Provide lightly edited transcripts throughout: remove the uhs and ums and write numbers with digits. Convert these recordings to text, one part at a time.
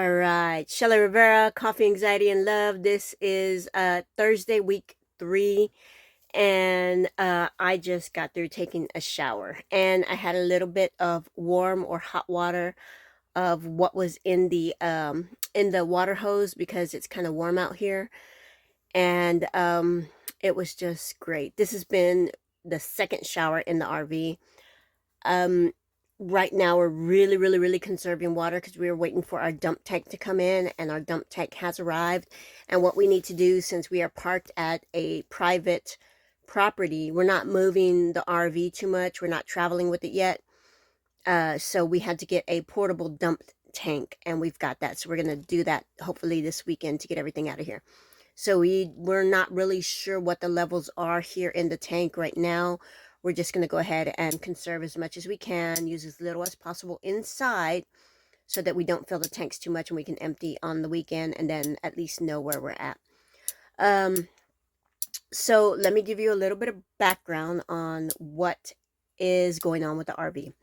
All right, Shelly Rivera, Coffee, Anxiety, and Love. This is Thursday, week 3, and I just got through taking a shower, and I had a little bit of warm or hot water of what was in the water hose because it's kind of warm out here, and it was just great. This has been the second shower in the RV. Um, right now we're really conserving water because we were waiting for our dump tank to come in, and our dump tank has arrived. And what we need to do, since we are parked at a private property, we're not moving the RV too much. We're not traveling with it yet. So we had to get a portable dump tank, and we've got that. So we're going to do that hopefully this weekend to get everything out of here. So we're not really sure what the levels are here in the tank right now. We're just going to go ahead and conserve as much as we can, use as little as possible inside so that we don't fill the tanks too much and we can empty on the weekend and then at least know where we're at. So let me give you a little bit of background on what is going on with the RV.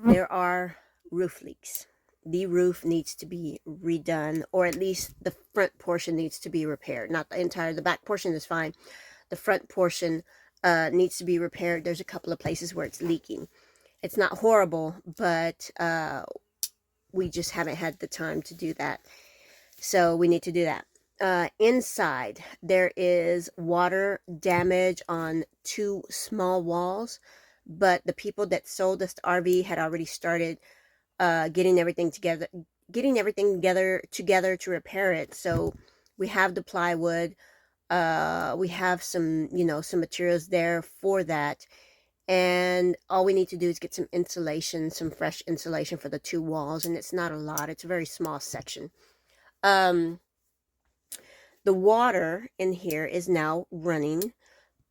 There are roof leaks. The roof needs to be redone, or at least the front portion needs to be repaired. Not the back portion is fine. The front portion needs to be repaired. There's a couple of places where it's leaking. It's not horrible, but we just haven't had the time to do that. So we need to do that. Inside, there is water damage on 2 small walls, but the people that sold us the RV had already started getting everything together to repair it. So we have the plywood, we have some materials there for that, and all we need to do is get some insulation, some fresh insulation for the 2 walls, and it's not a lot. It's a very small section. The water in here is now running,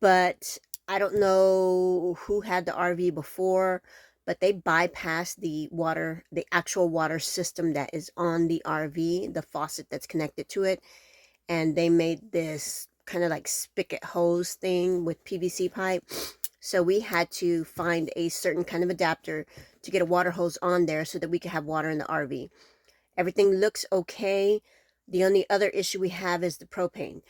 but I don't know who had the RV before, but they bypassed the actual water system that is on the RV, the faucet that's connected to it, and they made this kind of like spigot hose thing with PVC pipe. So we had to find a certain kind of adapter to get a water hose on there so that we could have water in the RV. Everything looks okay. The only other issue we have is the propane.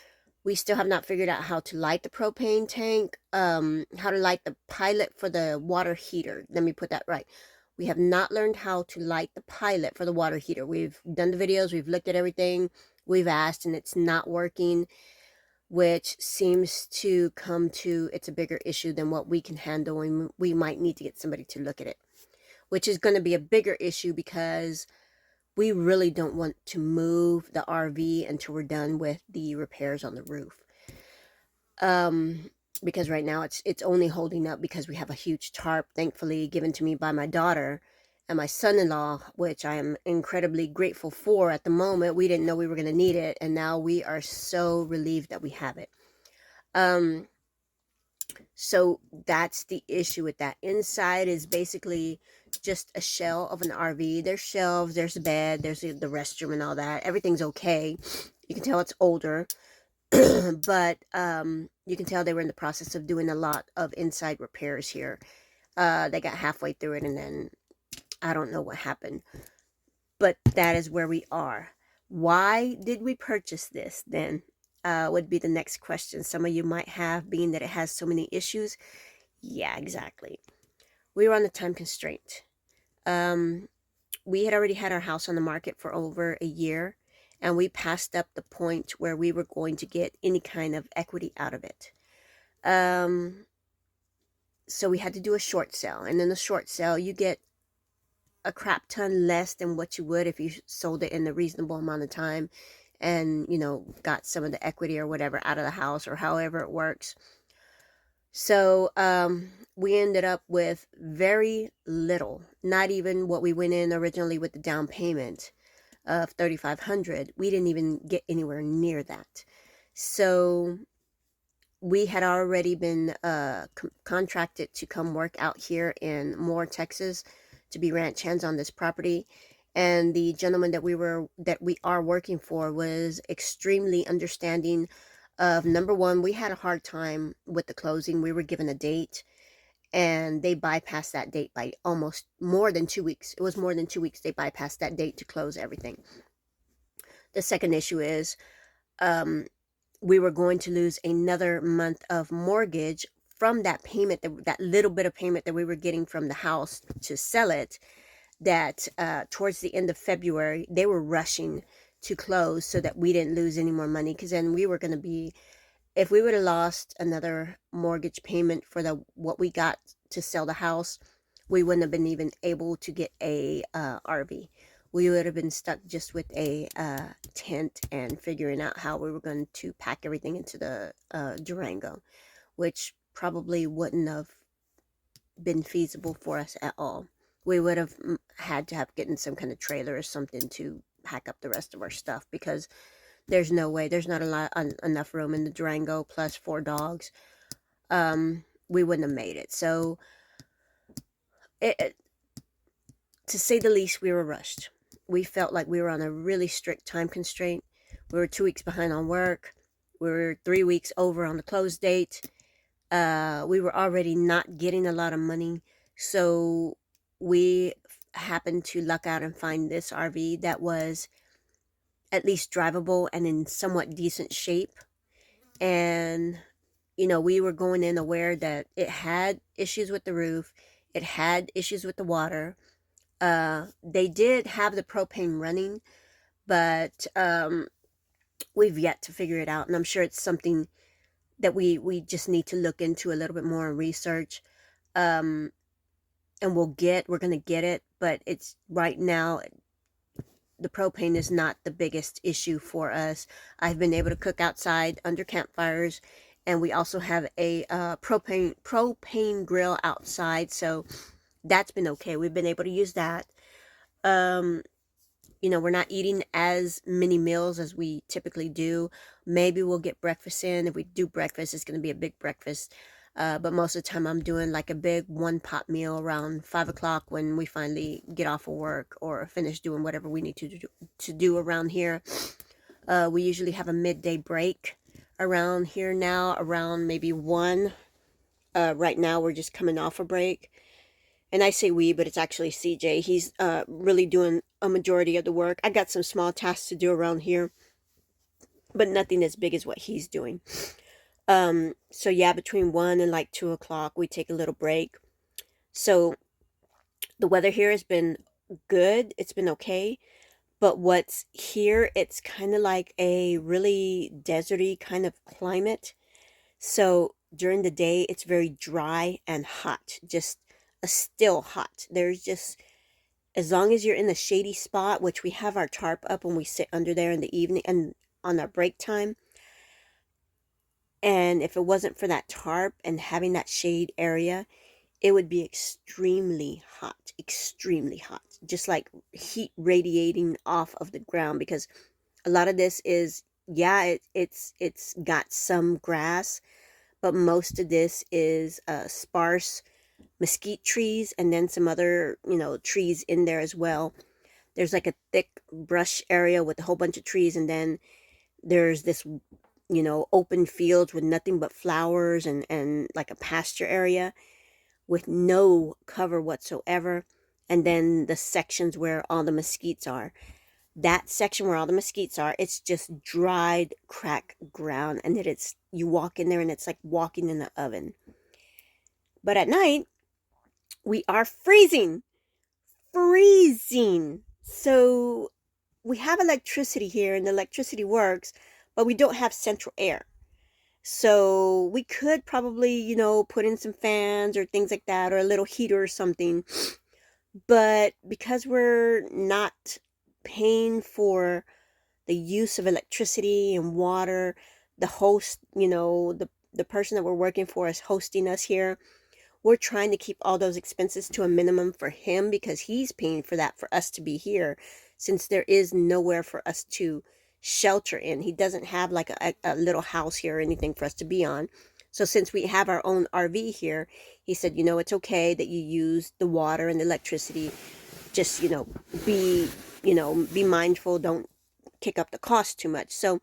We still have not figured out how to light the propane tank, how to light the pilot for the water heater. Let me put that right. We have not learned how to light the pilot for the water heater. We've done the videos, we've looked at everything, we've asked, and it's not working, which seems to come to it's a bigger issue than what we can handle, and we might need to get somebody to look at it, which is going to be a bigger issue because we really don't want to move the RV until we're done with the repairs on the roof. Because right now it's only holding up because we have a huge tarp, thankfully given to me by my daughter and my son-in-law, which I am incredibly grateful for. At the moment, we didn't know we were going to need it, and now we are so relieved that we have it. So that's the issue with that. Inside is basically just a shell of an RV. There's shelves, there's a bed, there's the restroom and all that. Everything's okay. You can tell it's older, but you can tell they were in the process of doing a lot of inside repairs here. They got halfway through it and then I don't know what happened. But that is where we are. Why did we purchase this then? Would be the next question some of you might have, being that it has so many issues. Yeah, exactly. We were on a time constraint. We had already had our house on the market for over a year, and we passed up the point where we were going to get any kind of equity out of it. So we had to do a short sale, and in the short sale you get a crap ton less than what you would if you sold it in a reasonable amount of time and got some of the equity or whatever out of the house, or however it works. So we ended up with very little, not even what we went in originally with the down payment of $3,500. We didn't even get anywhere near that. So we had already been contracted to come work out here in Moore, Texas, to be ranch hands on this property. And the gentleman that we are working for was extremely understanding of, number one, we had a hard time with the closing. We were given a date, and they bypassed that date by almost more than 2 weeks. It was more than 2 weeks. They bypassed that date to close everything. The second issue is um, we were going to lose another month of mortgage from that payment, that little bit of payment that we were getting from the house to sell it. That towards the end of February, they were rushing to close so that we didn't lose any more money, because then we were going to be, if we would have lost another mortgage payment for the what we got to sell the house, we wouldn't have been even able to get a RV. We would have been stuck just with a tent and figuring out how we were going to pack everything into the Durango, which probably wouldn't have been feasible for us at all. We would have had to have gotten some kind of trailer or something to pack up the rest of our stuff, because there's no way, there's not enough room in the Durango, plus 4 dogs. We wouldn't have made it. So to say the least, we were rushed. We felt like we were on a really strict time constraint. We were 2 weeks behind on work. We were 3 weeks over on the close date. We were already not getting a lot of money. So we happened to luck out and find this RV that was at least drivable and in somewhat decent shape. And, we were going in aware that it had issues with the roof. It had issues with the water. They did have the propane running, but we've yet to figure it out. And I'm sure it's something that we just need to look into a little bit more and research. And we're going to get it, but it's right now, the propane is not the biggest issue for us. I've been able to cook outside under campfires, and we also have a propane grill outside, so that's been okay. We've been able to use that. We're not eating as many meals as we typically do. Maybe we'll get breakfast in. If we do breakfast, it's going to be a big breakfast. But most of the time I'm doing like a big one-pot meal around 5 o'clock when we finally get off of work or finish doing whatever we need to do around here. We usually have a midday break around here now, around maybe 1. Right now we're just coming off a break. And I say we, but it's actually CJ. He's really doing a majority of the work. I got some small tasks to do around here, but nothing as big as what he's doing. So yeah, between 1 and like 2 o'clock, we take a little break. So the weather here has been good. It's been okay. But what's here, it's kind of like a really deserty kind of climate. So during the day, it's very dry and hot, just a still hot. There's just, as long as you're in the shady spot, which we have our tarp up when we sit under there in the evening and on our break time. And if it wasn't for that tarp and having that shade area, it would be extremely hot, just like heat radiating off of the ground, because a lot of this is, yeah, it's got some grass, but most of this is sparse mesquite trees, and then some other, trees in there as well. There's like a thick brush area with a whole bunch of trees, and then there's this, open fields with nothing but flowers and like a pasture area with no cover whatsoever. And then the sections where all the mesquites are. That section where all the mesquites are, it's just dried, cracked ground. And you walk in there and it's like walking in the oven. But at night, we are freezing. So we have electricity here and the electricity works, but we don't have central air. So we could probably, put in some fans or things like that, or a little heater or something. But because we're not paying for the use of electricity and water, the host, the person that we're working for is hosting us here. We're trying to keep all those expenses to a minimum for him, because he's paying for that for us to be here, since there is nowhere for us to shelter in. He doesn't have like a little house here or anything for us to be on. So since we have our own RV here, he said, it's okay that you use the water and the electricity. Just, be mindful. Don't kick up the cost too much. So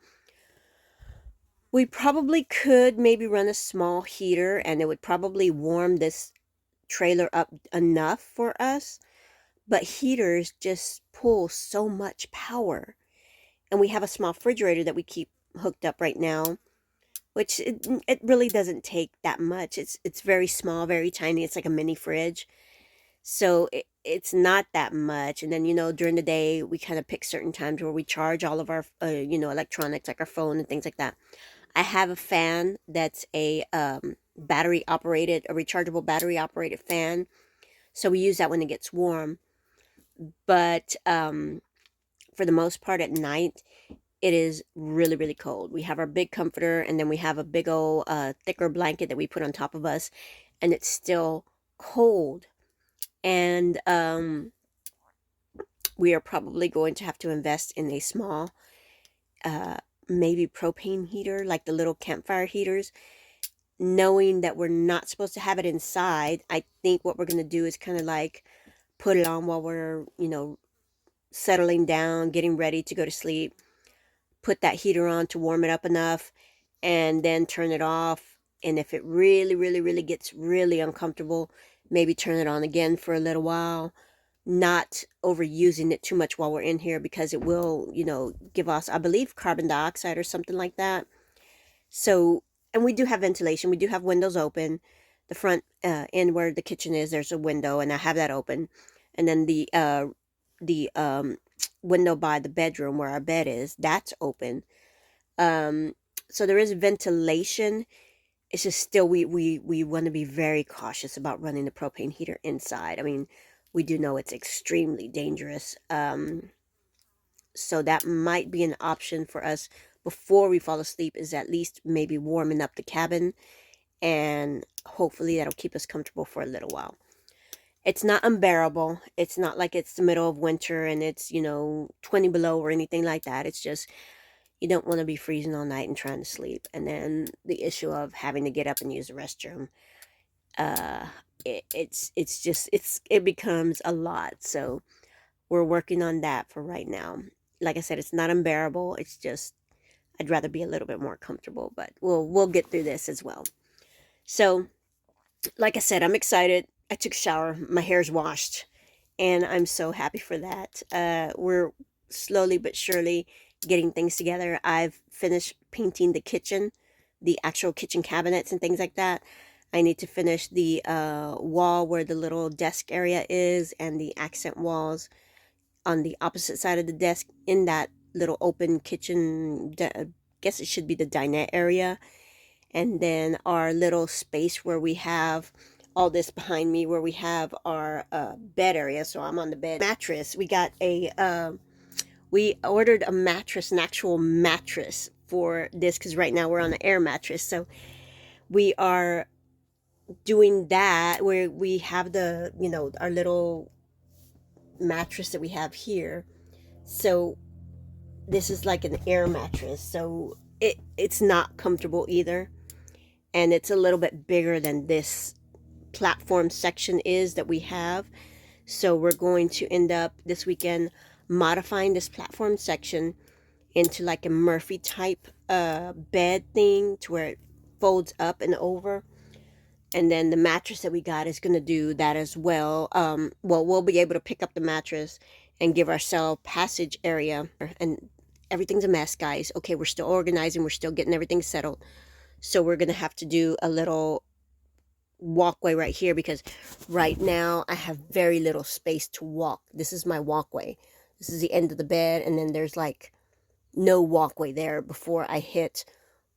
we probably could maybe run a small heater, and it would probably warm this trailer up enough for us, but heaters just pull so much power. And we have a small refrigerator that we keep hooked up right now, which it really doesn't take that much. It's very small, very tiny. It's like a mini fridge. So it's not that much. And then, during the day, we kind of pick certain times where we charge all of our, electronics, like our phone and things like that. I have a fan that's a battery operated, a rechargeable battery operated fan. So we use that when it gets warm. But for the most part at night, it is really, really cold. We have our big comforter, and then we have a big old thicker blanket that we put on top of us, and it's still cold. And we are probably going to have to invest in a small, maybe propane heater, like the little campfire heaters. Knowing that we're not supposed to have it inside, I think what we're going to do is kind of like put it on while we're, settling down, getting ready to go to sleep. Put that heater on to warm it up enough, and then turn it off. And if it really, really, really gets really uncomfortable, maybe turn it on again for a little while. Not overusing it too much while we're in here, because it will, give us, I believe, carbon dioxide or something like that. So, and we do have ventilation. We do have windows open. The front end where the kitchen is, there's a window, and I have that open. And then the window by the bedroom where our bed is, that's open. So there is ventilation. It's just still we want to be very cautious about running the propane heater inside. I mean, we do know it's extremely dangerous. So that might be an option for us before we fall asleep, is at least maybe warming up the cabin, and hopefully that'll keep us comfortable for a little while. It's not unbearable. It's not like it's the middle of winter and it's, 20 below or anything like that. It's just, you don't want to be freezing all night and trying to sleep. And then the issue of having to get up and use the restroom. It becomes a lot. So we're working on that for right now. Like I said, it's not unbearable. It's just, I'd rather be a little bit more comfortable, but we'll get through this as well. So, like I said, I'm excited. I took a shower. My hair's washed, and I'm so happy for that. We're slowly but surely getting things together. I've finished painting the kitchen, the actual kitchen cabinets and things like that. I need to finish the wall where the little desk area is, and the accent walls on the opposite side of the desk in that little open kitchen. I guess it should be the dinette area. And then our little space where we have all this behind me, where we have our bed area. So I'm on the bed. Mattress. We got we ordered a mattress, an actual mattress for this, because right now we're on an air mattress. So we are doing that, where we have the, our little mattress that we have here. So this is like an air mattress. So it's not comfortable either. And it's a little bit bigger than this platform section is that we have. So we're going to end up this weekend modifying this platform section into like a Murphy type bed thing, to where it folds up and over. And then the mattress that we got is going to do that as well. We'll be able to pick up the mattress and give ourselves passage area. And everything's a mess, guys. Okay, we're still organizing. We're still getting everything settled. So we're going to have to do a little walkway right here, because right now I have very little space to walk. This is my walkway. This is the end of the bed, and then there's like no walkway there before I hit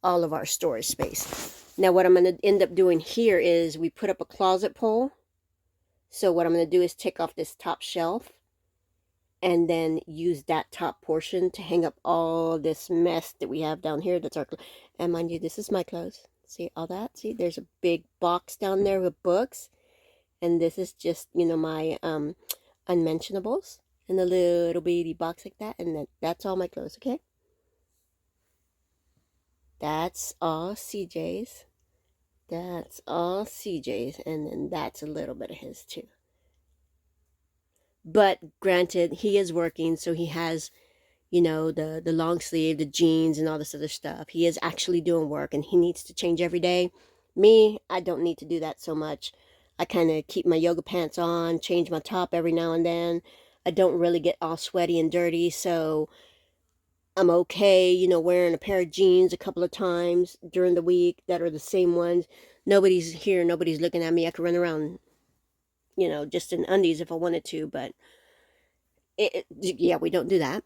all of our storage space. Now what I'm going to end up doing here is we put up a closet pole. So what I'm going to do is take off this top shelf and then use that top portion to hang up all this mess that we have down here. That's our, and mind you, this is my clothes. See all that? See, there's a big box down there with books. And this is just, my unmentionables in a little bitty box like that. And that's all my clothes, okay? That's all CJ's. That's all CJ's. And then that's a little bit of his too. But granted, he is working, so he has, the long sleeve, the jeans, and all this other stuff. He is actually doing work, and he needs to change every day. Me, I don't need to do that so much. I kind of keep my yoga pants on, change my top every now and then. I don't really get all sweaty and dirty, so I'm okay, you know, wearing a pair of jeans a couple of times during the week that are the same ones. Nobody's here, nobody's looking at me. I could run around, you know, just in undies if I wanted to, but yeah, we don't do that.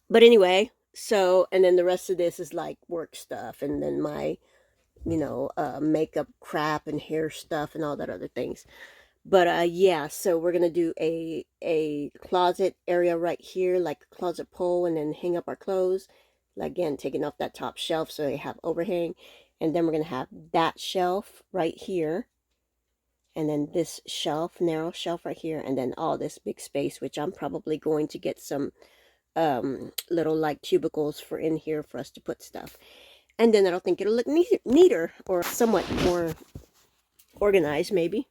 But anyway, so, and then the rest of this is like work stuff, and then my, you know, makeup crap and hair stuff and all that other things. But yeah, so we're gonna do a closet area right here, like a closet pole, and then hang up our clothes. Like, again, taking off that top shelf so they have overhang. And then we're gonna have that shelf right here, and then this shelf, narrow shelf right here, and then all this big space, which I'm probably going to get some little like cubicles for in here for us to put stuff. And then I don't think it'll look neater or somewhat more organized, maybe.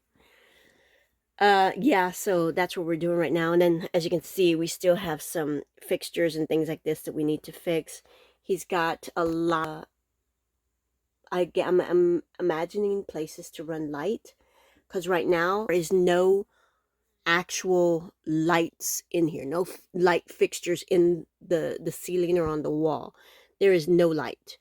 Yeah, so that's what we're doing right now. And then, as you can see, we still have some fixtures and things like this that we need to fix. He's got a lot. I'm imagining places to run light, because right now there is no actual lights in here, no light fixtures in the ceiling or on the wall. There is no light.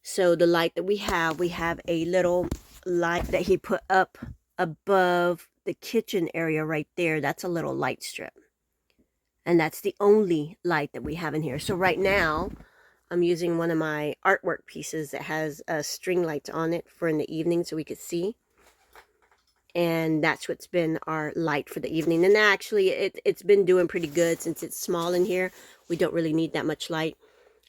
So the light that we have a little light that he put up above the kitchen area right there. That's a little light strip, and that's the only light that we have in here. So right now I'm using one of my artwork pieces that has string lights on it for in the evening so we could see. And that's what's been our light for the evening. And actually, it's been doing pretty good since it's small in here. We don't really need that much light.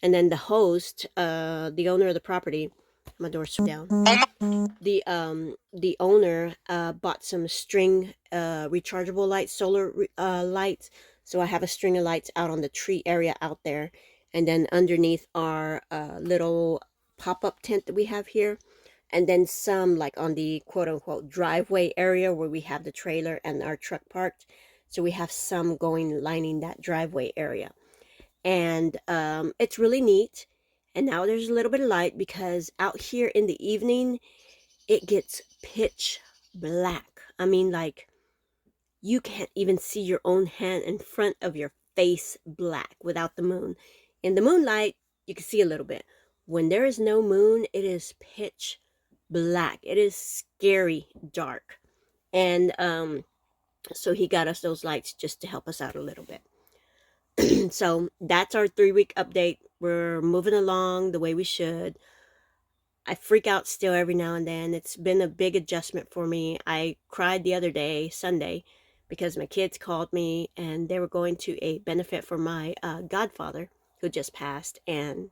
And then the host, the owner of the property, my door's down. The owner bought some string rechargeable lights, solar lights. So I have a string of lights out on the tree area out there. And then underneath our little pop-up tent that we have here. And then some like on the quote-unquote driveway area where we have the trailer and our truck parked. So we have some going lining that driveway area. And it's really neat. And now there's a little bit of light because out here in the evening, it gets pitch black. I mean, like, you can't even see your own hand in front of your face black without the moon. In the moonlight, you can see a little bit. When there is no moon, it is pitch black. It is scary dark. And so he got us those lights just to help us out a little bit. So that's our 3-week update. We're moving along the way we should. I freak out still every now and then. It's been a big adjustment for me. I cried the other day, Sunday, because my kids called me and they were going to a benefit for my godfather who just passed. And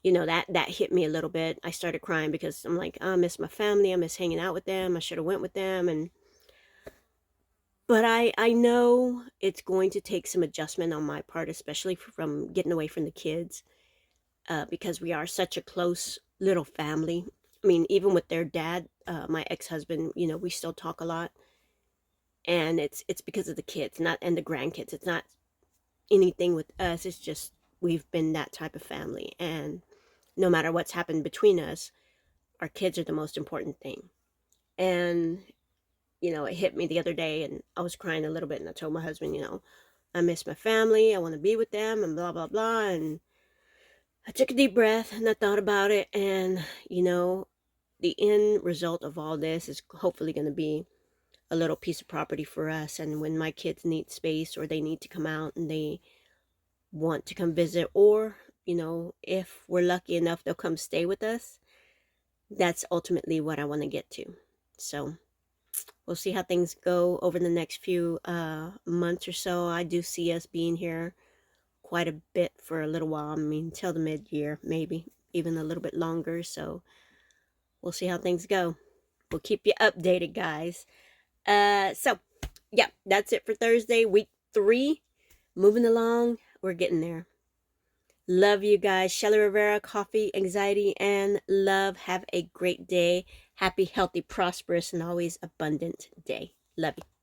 you know, that hit me a little bit. I started crying because I'm like, I miss my family. I miss hanging out with them. I should have went with them. But I know it's going to take some adjustment on my part, especially from getting away from the kids, because we are such a close little family. I mean, even with their dad, my ex-husband, you know, we still talk a lot. And it's because of the kids, not and the grandkids. It's not anything with us. It's just we've been that type of family. And no matter what's happened between us, our kids are the most important thing. And, you know, it hit me the other day and I was crying a little bit and I told my husband, you know, I miss my family. I want to be with them and blah, blah, blah. And I took a deep breath and I thought about it. And, you know, the end result of all this is hopefully going to be a little piece of property for us. And when my kids need space or they need to come out and they want to come visit, or, you know, if we're lucky enough, they'll come stay with us. That's ultimately what I want to get to. So we'll see how things go over the next few months or so. I do see us being here quite a bit for a little while. I mean, till the mid-year, maybe even a little bit longer. So we'll see how things go. We'll keep you updated, guys. So yeah, that's it for Thursday, week 3. Moving along, we're getting there. Love you guys. Shelly Rivera, Coffee, Anxiety, and Love. Have a great day. Happy, healthy, prosperous, and always abundant day. Love you.